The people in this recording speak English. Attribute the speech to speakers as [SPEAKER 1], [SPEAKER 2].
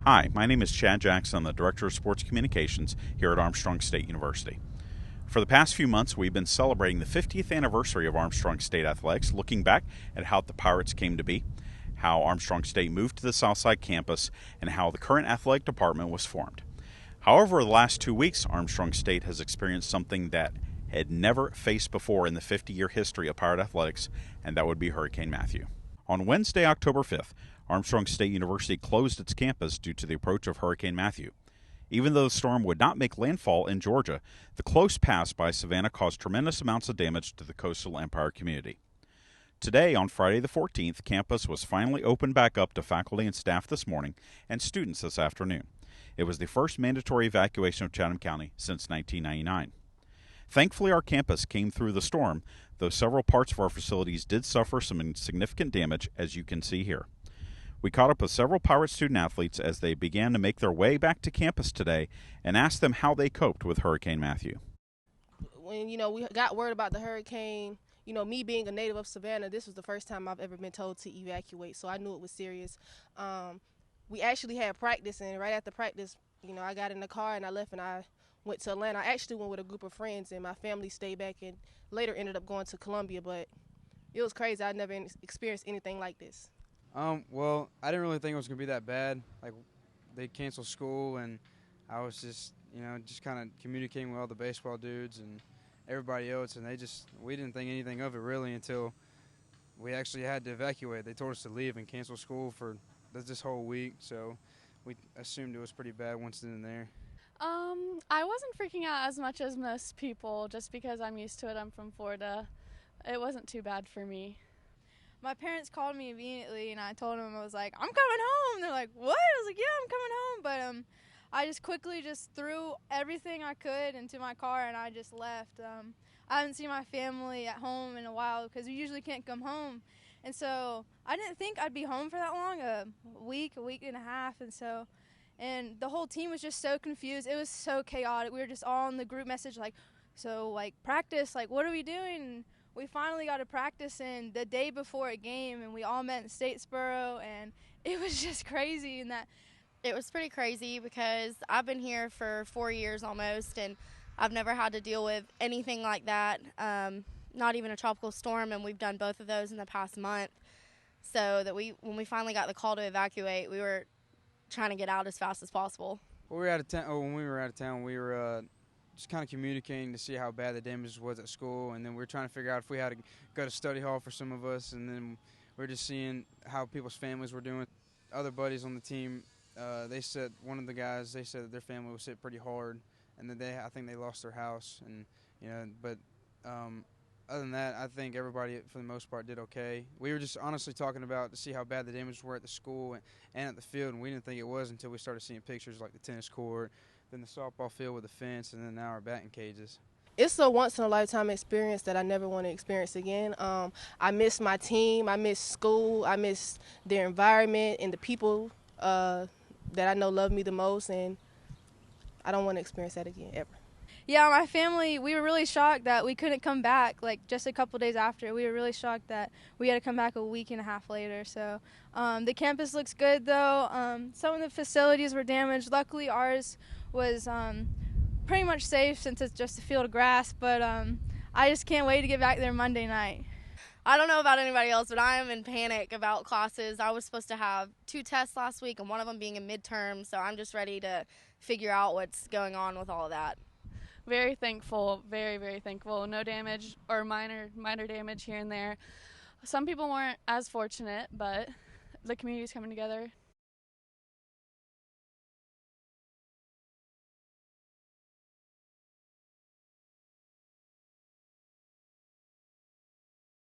[SPEAKER 1] Hi, my name is Chad Jackson. I'm the Director of Sports Communications here at Armstrong State University. For the past few months, we've been celebrating the 50th anniversary of Armstrong State Athletics, looking back at how the Pirates came to be, how Armstrong State moved to the Southside campus, and how the current athletic department was formed. However, the last 2 weeks, Armstrong State has experienced something that had never faced before in the 50-year history of Pirate athletics, and that would be Hurricane Matthew. On Wednesday, October 5th, Armstrong State University closed its campus due to the approach of Hurricane Matthew. Even though the storm would not make landfall in Georgia, the close pass by Savannah caused tremendous amounts of damage to the coastal Empire community. Today, on Friday the 14th, campus was finally opened back up to faculty and staff this morning and students this afternoon. It was the first mandatory evacuation of Chatham County since 1999. Thankfully, our campus came through the storm, though several parts of our facilities did suffer some significant damage, as you can see here. We caught up with several Pirate student-athletes as they began to make their way back to campus today and asked them how they coped with Hurricane Matthew.
[SPEAKER 2] When, we got word about the hurricane, me being a native of Savannah, this was the first time I've ever been told to evacuate, so I knew it was serious. We actually had practice, and right after practice, I got in the car and I left and I went to Atlanta. I actually went with a group of friends, and my family stayed back and later ended up going to Columbia, but it was crazy. I'd never experienced anything like this.
[SPEAKER 3] Well, I didn't really think it was going to be that bad. Like, they canceled school, and I was just kind of communicating with all the baseball dudes and everybody else, and we didn't think anything of it really until we actually had to evacuate. They told us to leave and cancel school for this whole week, so we assumed it was pretty bad once in there.
[SPEAKER 4] I wasn't freaking out as much as most people just because I'm used to it. I'm from Florida. It wasn't too bad for me.
[SPEAKER 5] My parents called me immediately, and I told them, I was like, I'm coming home. They're like, what? I was like, yeah, I'm coming home. But I just quickly threw everything I could into my car, and I just left. I haven't seen my family at home in a while because we usually can't come home. And so I didn't think I'd be home for that long, a week and a half. And the whole team was just so confused. It was so chaotic. We were just all in the group message practice, what are we doing? And we finally got to practice in the day before a game, and we all met in Statesboro, and it was just crazy.
[SPEAKER 6] It was pretty crazy because I've been here for 4 years almost, and I've never had to deal with anything like that, not even a tropical storm, and we've done both of those in the past month. So that when we finally got the call to evacuate, we were trying to get out as fast as possible.
[SPEAKER 3] Well, when we were out of town, we were just kind of communicating to see how bad the damage was at school, and then we were trying to figure out if we had to go to study hall for some of us, and then we were just seeing how people's families were doing. Other buddies on the team, they said that their family was hit pretty hard, and that I think they lost their house, and but other than that, I think everybody for the most part did okay. We were just honestly talking about to see how bad the damage were at the school and at the field, and we didn't think it was until we started seeing pictures like the tennis court, then the softball field with the fence, and then now our batting cages.
[SPEAKER 2] It's a once-in-a-lifetime experience that I never want to experience again. I miss my team. I miss school. I miss their environment and the people that I know love me the most, and I don't want to experience that again, ever.
[SPEAKER 5] Yeah, my family, we were really shocked that we couldn't come back, just a couple days after. We were really shocked that we had to come back a week and a half later. So the campus looks good, though. Some of the facilities were damaged. Luckily, ours was pretty much safe since it's just a field of grass, but I just can't wait to get back there Monday night.
[SPEAKER 6] I don't know about anybody else, but I am in panic about classes. I was supposed to have 2 tests last week, and one of them being a midterm, so I'm just ready to figure out what's going on with all of that.
[SPEAKER 4] Very thankful, very, very thankful. No damage or minor damage here and there. Some people weren't as fortunate, but the community's coming together